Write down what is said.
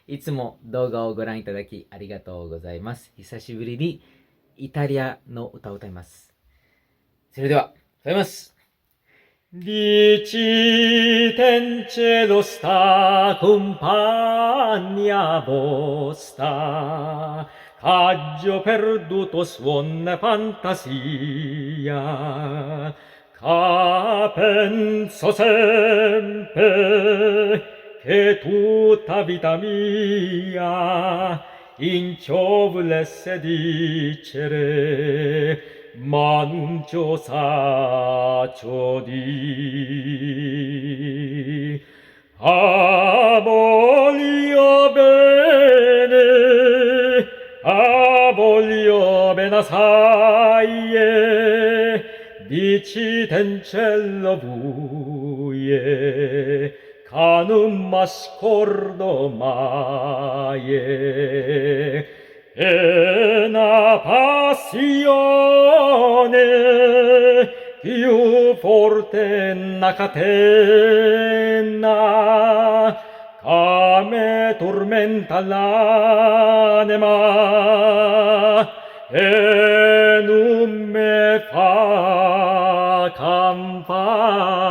いつも動画をご覧いただきありがとうございます。久しぶりにイタリアの歌を歌います。それでは、歌います。Dici cielo sta compagna vostra, caggio perduto suona fantasia, ca penso sempre che tutta vita mia in ciò volesse dicere, ma non ciò sa ciò di. Voglio bene assai, dici tencello vuie, ca non m'ascordo mai, e una passione più forte una catena che me tormenta l'anima e non me fa campare.